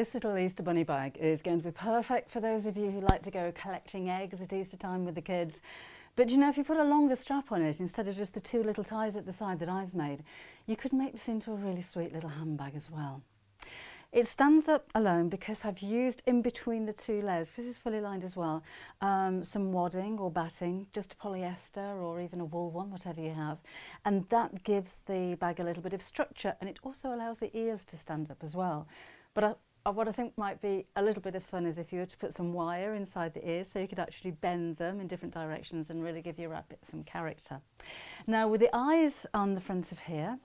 This little Easter bunny bag is going to be perfect for those of you who like to go collecting eggs at Easter time with the kids. But you know, if you put a longer strap on it instead of just the two little ties at the side that I've made, you could make this into a really sweet little handbag as well. It stands up alone because I've used in between the two layers, this is fully lined as well, some wadding or batting, just a polyester or even a wool one, whatever you have. And that gives the bag a little bit of structure, and it also allows the ears to stand up as well. But what I think might be a little bit of fun is if you were to put some wire inside the ears so you could actually bend them in different directions and really give your rabbit some character. Now with the eyes on the front of here,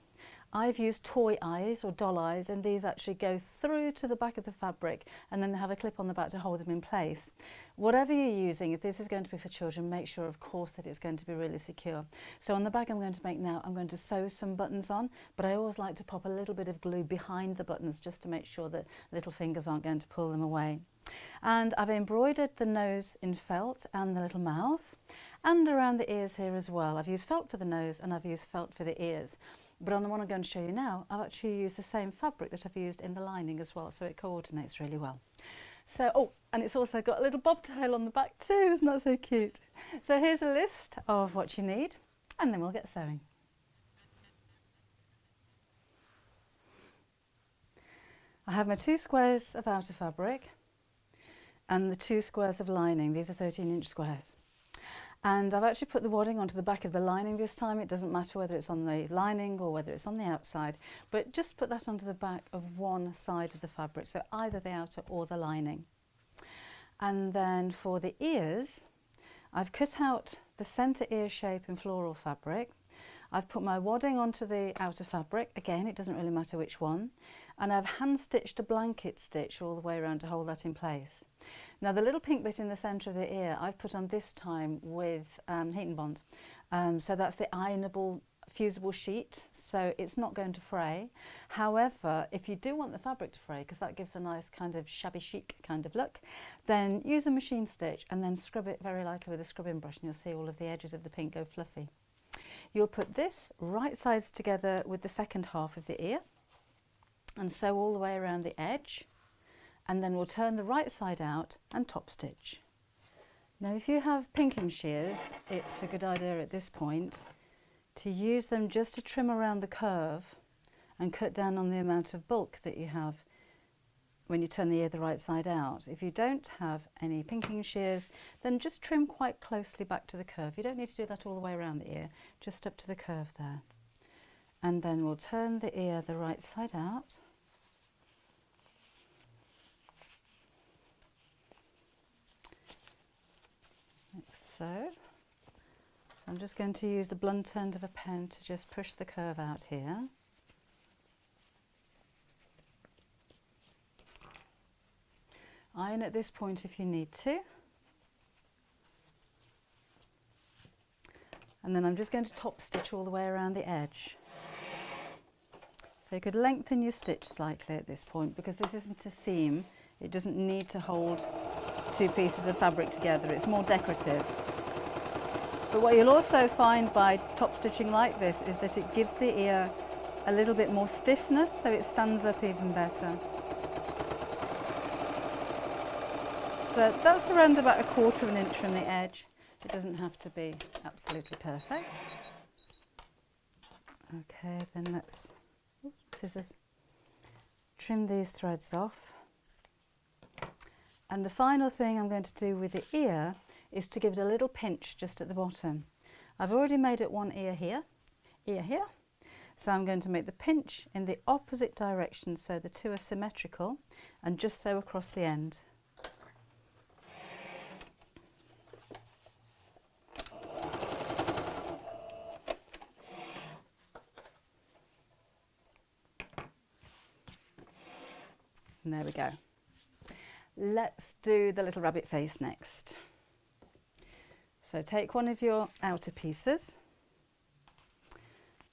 I've used toy eyes or doll eyes, and these actually go through to the back of the fabric and then they have a clip on the back to hold them in place. Whatever you're using, if this is going to be for children, make sure of course that it's going to be really secure. So on the bag I'm going to make now, I'm going to sew some buttons on, but I always like to pop a little bit of glue behind the buttons just to make sure that little fingers aren't going to pull them away. And I've embroidered the nose in felt and the little mouth and around the ears here as well. I've used felt for the nose and I've used felt for the ears. But on the one I'm going to show you now, I've actually used the same fabric that I've used in the lining as well, so it coordinates really well. So, oh, and it's also got a little bobtail on the back too, isn't that so cute? So here's a list of what you need, and then we'll get sewing. I have my 2 squares of outer fabric and the 2 squares of lining. These are 13-inch squares. And I've actually put the wadding onto the back of the lining this time. It doesn't matter whether it's on the lining or whether it's on the outside, but just put that onto the back of one side of the fabric, so either the outer or the lining. And then for the ears, I've cut out the centre ear shape in floral fabric. I've put my wadding onto the outer fabric, again it doesn't really matter which one, and I've hand stitched a blanket stitch all the way around to hold that in place. Now the little pink bit in the centre of the ear I've put on this time with heat and bond, so that's the ironable fusible sheet, so it's not going to fray. However, if you do want the fabric to fray, because that gives a nice kind of shabby chic kind of look, then use a machine stitch and then scrub it very lightly with a scrubbing brush and you'll see all of the edges of the pink go fluffy. You'll put this right sides together with the second half of the ear and sew all the way around the edge, and then we'll turn the right side out and top stitch. Now if you have pinking shears, it's a good idea at this point to use them just to trim around the curve and cut down on the amount of bulk that you have when you turn the ear the right side out. If you don't have any pinking shears, then just trim quite closely back to the curve. You don't need to do that all the way around the ear, just up to the curve there. And then we'll turn the ear the right side out. Like so. So I'm just going to use the blunt end of a pen to just push the curve out here. Iron at this point if you need to. And then I'm just going to top stitch all the way around the edge. So you could lengthen your stitch slightly at this point because this isn't a seam. It doesn't need to hold 2 pieces of fabric together. It's more decorative. But what you'll also find by top stitching like this is that it gives the ear a little bit more stiffness, so it stands up even better. So that's around about 1/4 inch from the edge. It doesn't have to be absolutely perfect. Okay, then let's, scissors, trim these threads off. And the final thing I'm going to do with the ear is to give it a little pinch just at the bottom. I've already made it one ear here, so I'm going to make the pinch in the opposite direction so the two are symmetrical and just sew across the end. And there we go. Let's do the little rabbit face next. So take one of your outer pieces,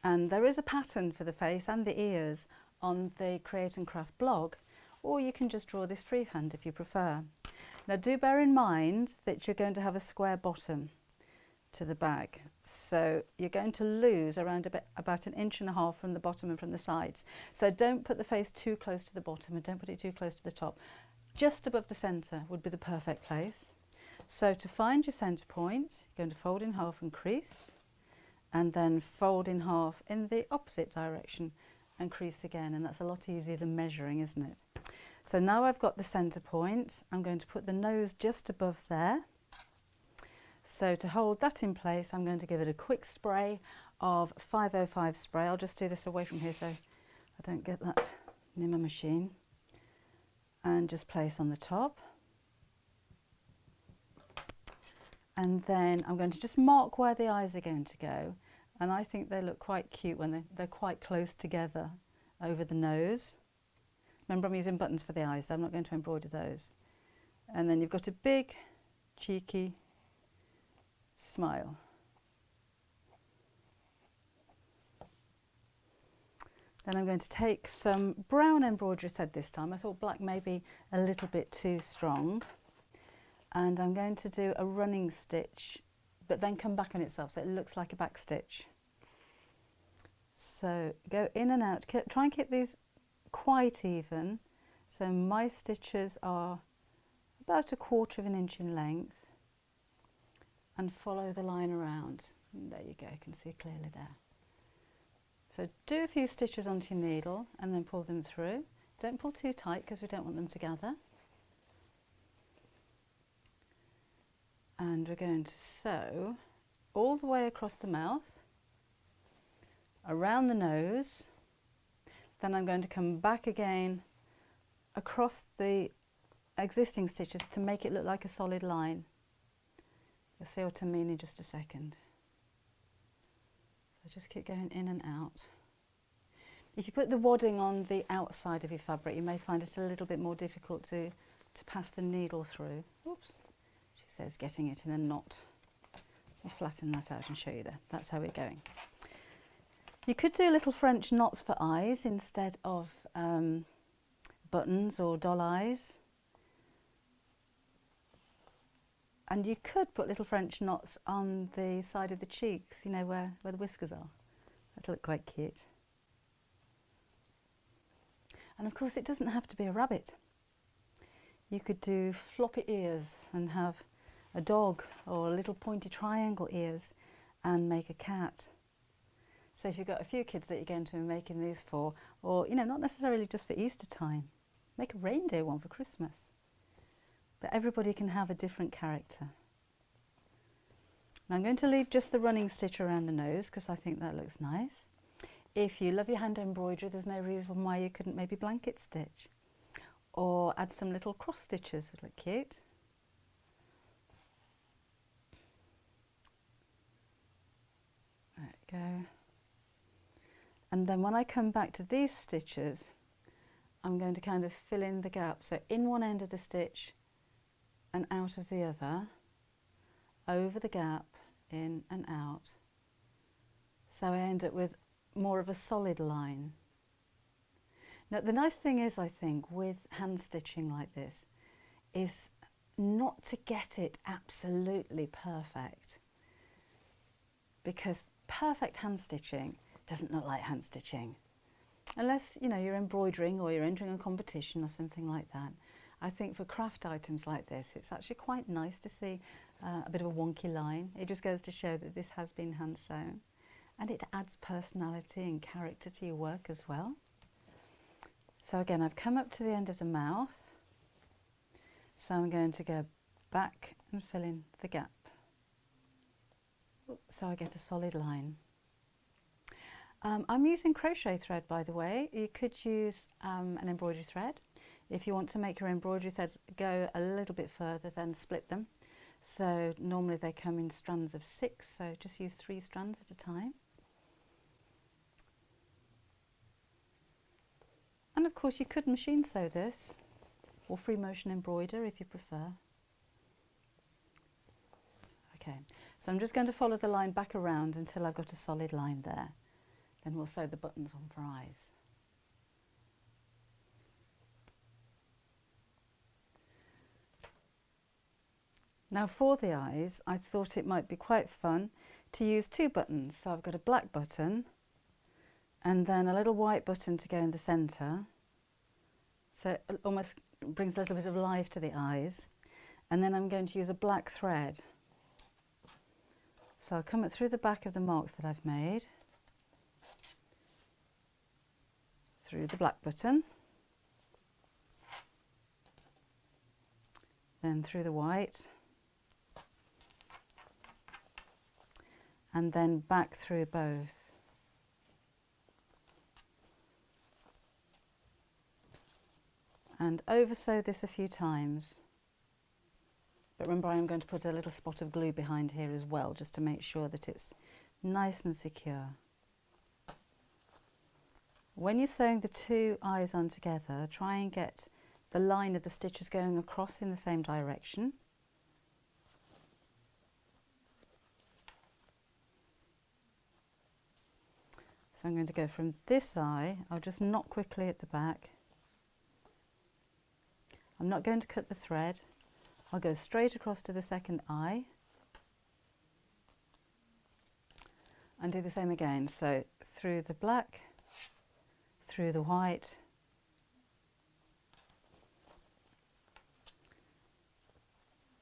and there is a pattern for the face and the ears on the Create and Craft blog, or you can just draw this freehand if you prefer. Now do bear in mind that you're going to have a square bottom, to the bag. So you're going to lose around about 1.5 inches from the bottom and from the sides. So don't put the face too close to the bottom and don't put it too close to the top. Just above the centre would be the perfect place. So to find your centre point, you're going to fold in half and crease, and then fold in half in the opposite direction and crease again, and that's a lot easier than measuring, isn't it? So now I've got the centre point, I'm going to put the nose just above there. So to hold that in place, I'm going to give it a quick spray of 505 spray. I'll just do this away from here so I don't get that near my machine. And just place on the top. And then I'm going to just mark where the eyes are going to go. And I think they look quite cute when they're quite close together over the nose. Remember, I'm using buttons for the eyes, so I'm not going to embroider those. And then you've got a big, cheeky smile. Then I'm going to take some brown embroidery thread this time. I thought black may be a little bit too strong. And I'm going to do a running stitch, but then come back on itself so it looks like a back stitch. So go in and out. Try and keep these quite even. So my stitches are about 1/4 inch in length. And follow the line around. And there you go, you can see it clearly there. So do a few stitches onto your needle and then pull them through. Don't pull too tight because we don't want them to gather. And we're going to sew all the way across the mouth, around the nose. Then I'm going to come back again across the existing stitches to make it look like a solid line. You'll see what I mean in just a second. So just keep going in and out. If you put the wadding on the outside of your fabric, you may find it a little bit more difficult to pass the needle through. Oops, she says getting it in a knot. I'll flatten that out and show you there. That's how we're going. You could do little French knots for eyes instead of buttons or doll eyes. And you could put little French knots on the side of the cheeks, you know, where the whiskers are. That'll look quite cute. And of course it doesn't have to be a rabbit. You could do floppy ears and have a dog, or little pointy triangle ears and make a cat. So if you've got a few kids that you're going to be making these for, or you know, not necessarily just for Easter time, make a reindeer one for Christmas. But everybody can have a different character. Now I'm going to leave just the running stitch around the nose because I think that looks nice. If you love your hand embroidery, there's no reason why you couldn't maybe blanket stitch or add some little cross stitches, would look cute. There we go. And then when I come back to these stitches, I'm going to kind of fill in the gap. So in one end of the stitch and out of the other, over the gap, in and out. So I end up with more of a solid line. Now the nice thing is, I think, with hand stitching like this, is not to get it absolutely perfect. Because perfect hand stitching doesn't look like hand stitching. Unless, you know, you're embroidering or you're entering a competition or something like that. I think for craft items like this, it's actually quite nice to see a bit of a wonky line. It just goes to show that this has been hand sewn, and it adds personality and character to your work as well. So again, I've come up to the end of the mouth, so I'm going to go back and fill in the gap, so I get a solid line. I'm using crochet thread, by the way. You could use an embroidery thread. If you want to make your embroidery threads go a little bit further, then split them. So normally they come in strands of 6, so just use 3 strands at a time. And of course you could machine sew this, or free motion embroider if you prefer. Okay, so I'm just going to follow the line back around until I've got a solid line there. Then we'll sew the buttons on for eyes. Now for the eyes, I thought it might be quite fun to use 2 buttons. So I've got a black button and then a little white button to go in the centre. So it almost brings a little bit of life to the eyes. And then I'm going to use a black thread. So I'll come up through the back of the marks that I've made, through the black button, then through the white, and then back through both. And over sew this a few times. But remember, I'm going to put a little spot of glue behind here as well, just to make sure that it's nice and secure. When you're sewing the 2 eyes on together, try and get the line of the stitches going across in the same direction. So I'm going to go from this eye. I'll just knot quickly at the back. I'm not going to cut the thread. I'll go straight across to the second eye and do the same again. So through the black, through the white,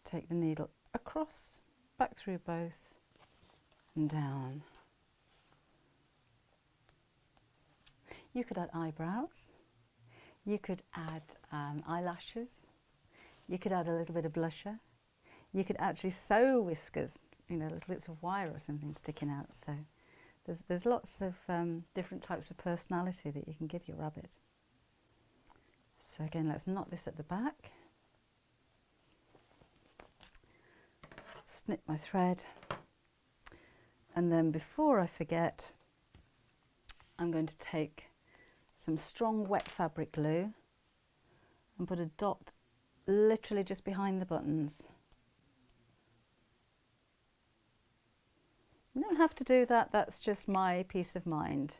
take the needle across, back through both and down. You could add eyebrows, you could add eyelashes, you could add a little bit of blusher, you could actually sew whiskers, you know, little bits of wire or something sticking out. So there's lots of different types of personality that you can give your rabbit. So again, let's knot this at the back, snip my thread, and then before I forget, I'm going to take some strong wet fabric glue and put a dot literally just behind the buttons. You don't have to do that, that's just my peace of mind.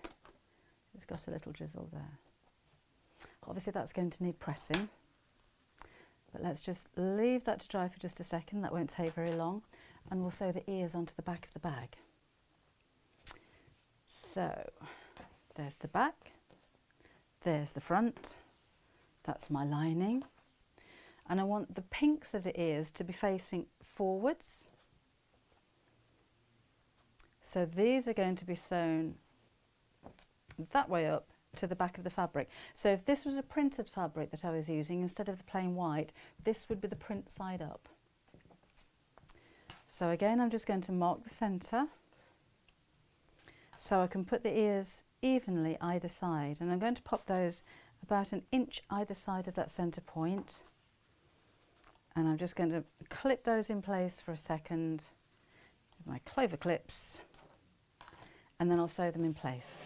It's got a little drizzle there. Obviously that's going to need pressing, but let's just leave that to dry for just a second. That won't take very long, and we'll sew the ears onto the back of the bag. So there's the back, there's the front, that's my lining, and I want the pinks of the ears to be facing forwards. So these are going to be sewn that way up to the back of the fabric. So if this was a printed fabric that I was using, instead of the plain white, this would be the print side up. So again, I'm just going to mark the centre so I can put the ears evenly either side, and I'm going to pop those about 1 inch either side of that centre point, and I'm just going to clip those in place for a second with my clover clips, and then I'll sew them in place.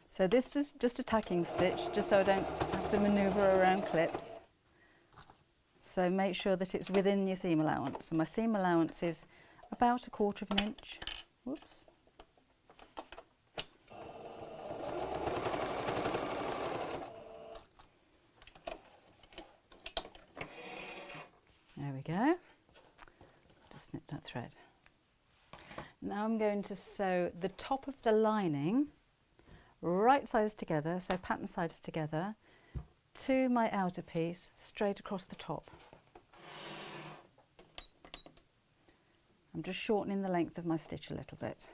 So this is just a tacking stitch, just so I don't have to manoeuvre around clips. So make sure that it's within your seam allowance. So my seam allowance is about 1/4 inch. Whoops. There we go. Just snip that thread. Now I'm going to sew the top of the lining right sides together, so pattern sides together, to my outer piece straight across the top. I'm just shortening the length of my stitch a little bit.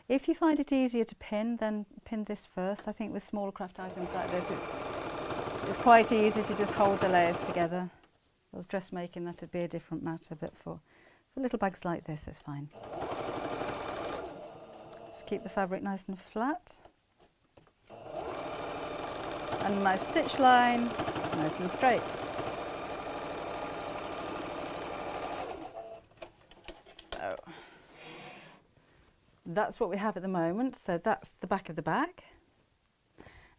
If you find it easier to pin, then pin this first. I think with smaller craft items like this, it's quite easy to just hold the layers together. If I was dressmaking, that would be a different matter, but for little bags like this, it's fine. Just keep the fabric nice and flat. And my stitch line nice and straight. So that's what we have at the moment. So that's the back of the bag.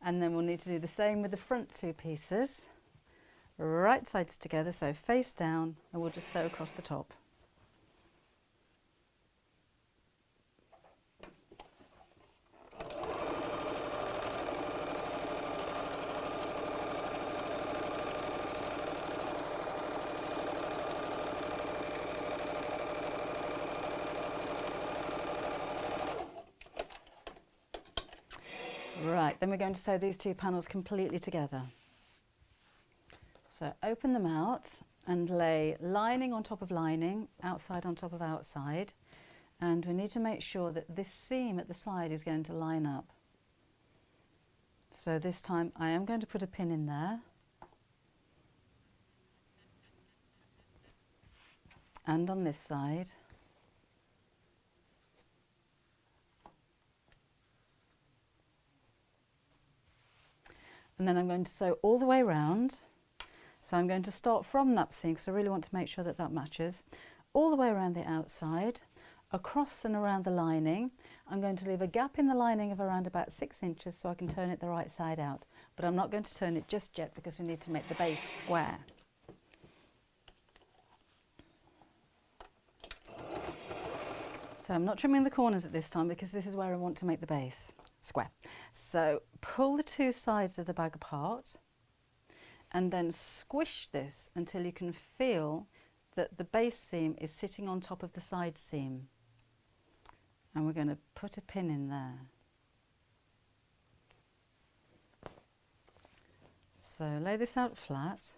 And then we'll need to do the same with the front 2 pieces. Right sides together, so face down, and we'll just sew across the top. Right, then we're going to sew these two panels completely together. So open them out and lay lining on top of lining, outside on top of outside, and we need to make sure that this seam at the side is going to line up. So this time I am going to put a pin in there, and on this side. And then I'm going to sew all the way around. So I'm going to start from that seam because I really want to make sure that that matches. All the way around the outside, across and around the lining. I'm going to leave a gap in the lining of around about 6 inches so I can turn it the right side out. But I'm not going to turn it just yet because we need to make the base square. So I'm not trimming the corners at this time because this is where I want to make the base square. So pull the two sides of the bag apart and then squish this until you can feel that the base seam is sitting on top of the side seam. And we're going to put a pin in there. So lay this out flat.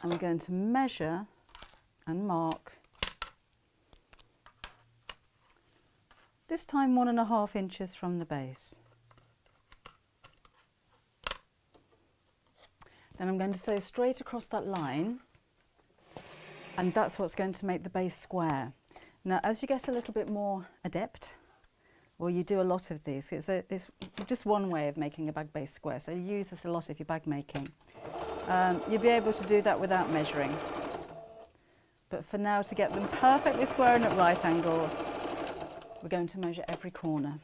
And we're going to measure and mark, this time 1.5 inches from the base. Then I'm going to sew straight across that line, and that's what's going to make the base square. Now as you get a little bit more adept, or you do a lot of these, it's just one way of making a bag base square, so you use this a lot if you're bag making. You'll be able to do that without measuring. But for now, to get them perfectly square and at right angles, we're going to measure every corner.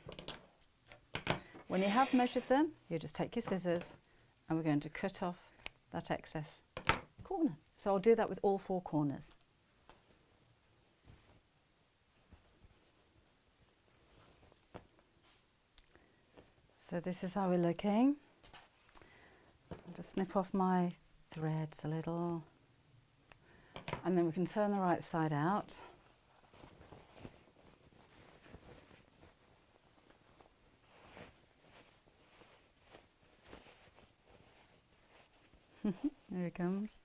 When you have measured them, you just take your scissors and we're going to cut off that excess corner. So I'll do that with all 4 corners. So this is how we're looking. I'll just snip off my threads a little. And then we can turn the right side out. There he comes.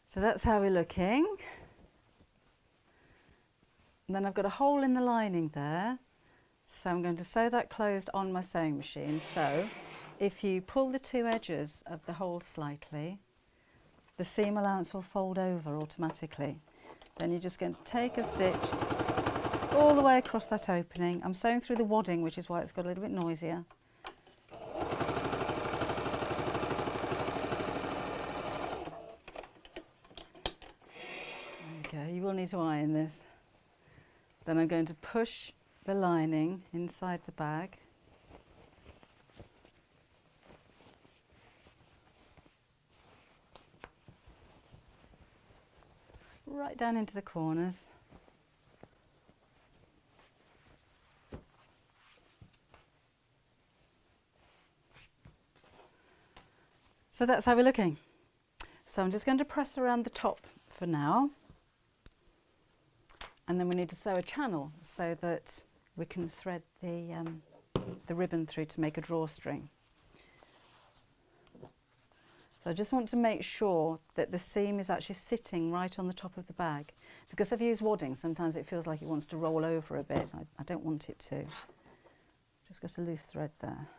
So that's how we're looking. And then I've got a hole in the lining there. So I'm going to sew that closed on my sewing machine. So if you pull the 2 edges of the hole slightly, the seam allowance will fold over automatically. Then you're just going to take a stitch all the way across that opening. I'm sewing through the wadding, which is why it's got a little bit noisier. Okay, you will need to iron this. Then I'm going to push the lining inside the bag. Right down into the corners. So that's how we're looking. So I'm just going to press around the top for now. And then we need to sew a channel so that we can thread the ribbon through to make a drawstring. So I just want to make sure that the seam is actually sitting right on the top of the bag. Because I've used wadding, sometimes it feels like it wants to roll over a bit. I don't want it to. Just got a loose thread there.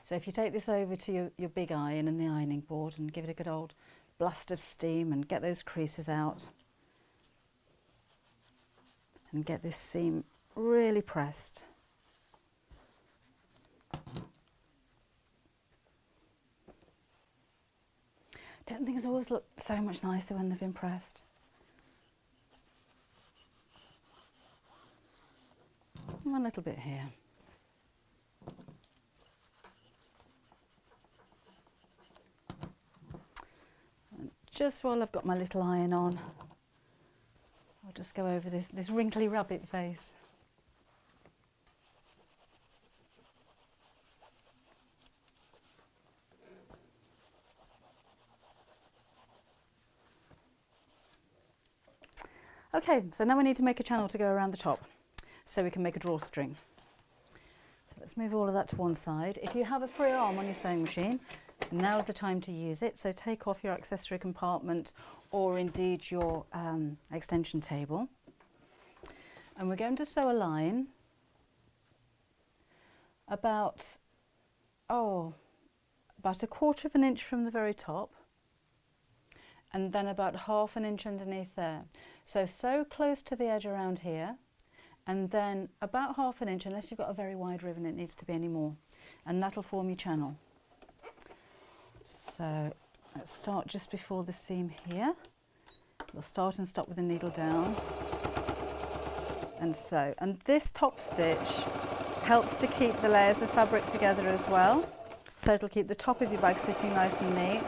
So if you take this over to your big iron and the ironing board and give it a good old blast of steam and get those creases out and get this seam really pressed. Don't things always look so much nicer when they've been pressed? One little bit here. And just while I've got my little iron on, I'll just go over this wrinkly rabbit face. Okay, so now we need to make a channel to go around the top so we can make a drawstring. So let's move all of that to one side. If you have a free arm on your sewing machine, now's the time to use it. So take off your accessory compartment or indeed your extension table. And we're going to sew a line about a 1/4 inch from the very top, and then about 1/2 inch underneath there. So sew close to the edge around here, and then about 1/2 inch, unless you've got a very wide ribbon, it needs to be any more, and that'll form your channel. So let's start just before the seam here. We'll start and stop with the needle down and sew. And this top stitch helps to keep the layers of fabric together as well. So it'll keep the top of your bag sitting nice and neat.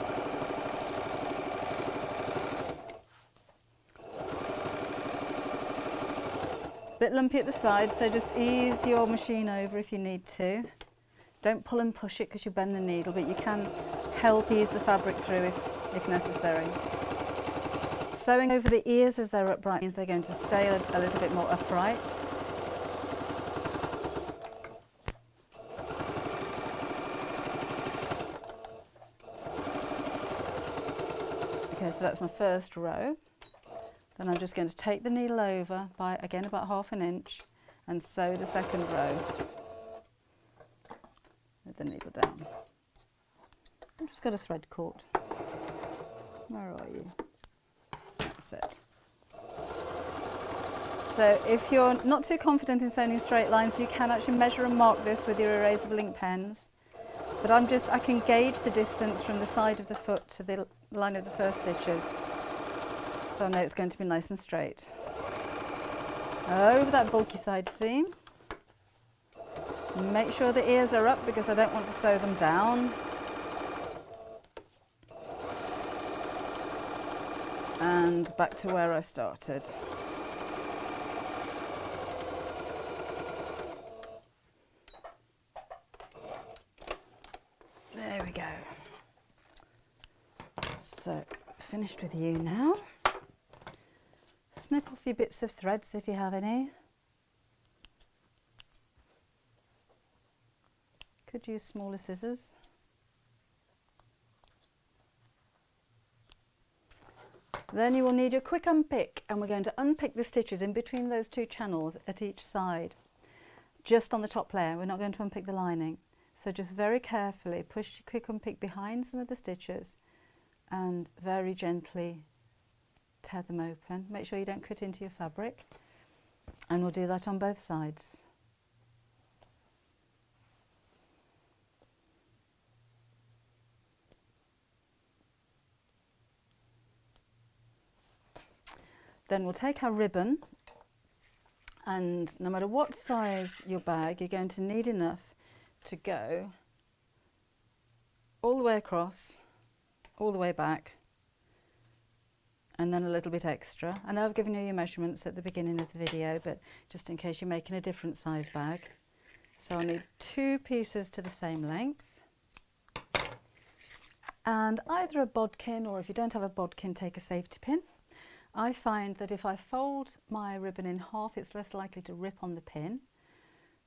Bit lumpy at the side, so just ease your machine over if you need to. Don't pull and push it because you bend the needle, but you can help ease the fabric through if necessary. Sewing over the ears as they're upright means they're going to stay a little bit more upright. Okay, so that's my first row. Then I'm just going to take the needle over by, again, about 1/2 inch and sew the second row with the needle down. I've just got a thread caught. Where are you? That's it. So if you're not too confident in sewing in straight lines, you can actually measure and mark this with your erasable ink pens. But I can gauge the distance from the side of the foot to the line of the first stitches. So I know it's going to be nice and straight. Over that bulky side seam. Make sure the ears are up because I don't want to sew them down. And back to where I started. There we go. So, finished with you now. Snip off your bits of threads if you have any. Could use smaller scissors. Then you will need your quick unpick, and we're going to unpick the stitches in between those two channels at each side, just on the top layer. We're not going to unpick the lining. So just very carefully push your quick unpick behind some of the stitches and very gently tear them open. Make sure you don't cut into your fabric, and we'll do that on both sides. Then we'll take our ribbon, and no matter what size your bag, you're going to need enough to go all the way across, all the way back, and then a little bit extra. I know I've given you your measurements at the beginning of the video, but just in case you're making a different size bag. So I'll need 2 pieces to the same length, and either a bodkin, or if you don't have a bodkin, take a safety pin. I find that if I fold my ribbon in half, it's less likely to rip on the pin.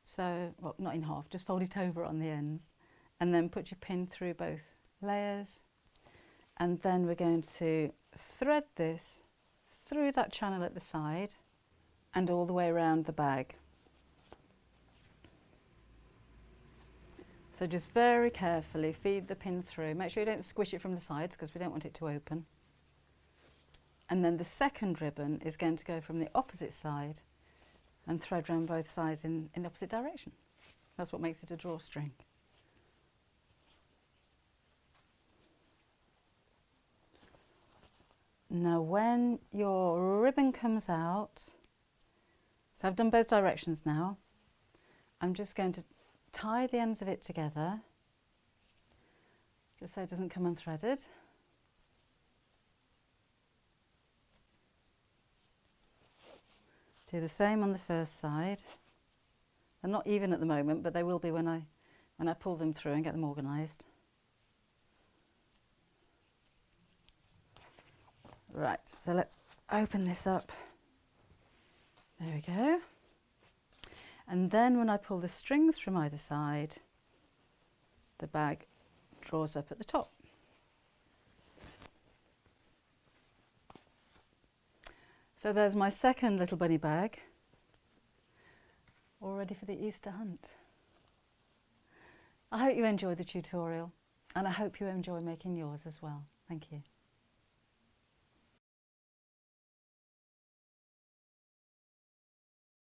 So, well, not in half, just fold it over on the ends, and then put your pin through both layers. And then we're going to thread this through that channel at the side and all the way around the bag. So just very carefully feed the pin through. Make sure you don't squish it from the sides because we don't want it to open. And then the second ribbon is going to go from the opposite side and thread around both sides in the opposite direction. That's what makes it a drawstring. Now when your ribbon comes out, so I've done both directions now, I'm just going to tie the ends of it together just so it doesn't come unthreaded. Do the same on the first side. They're not even at the moment, but they will be when I pull them through and get them organised. Right, so let's open this up There we go. And then when I pull the strings from either side, the bag draws up at the top. So there's my second little bunny bag, all ready for the Easter hunt. I hope you enjoyed the tutorial, and I hope you enjoy making yours as well. Thank you.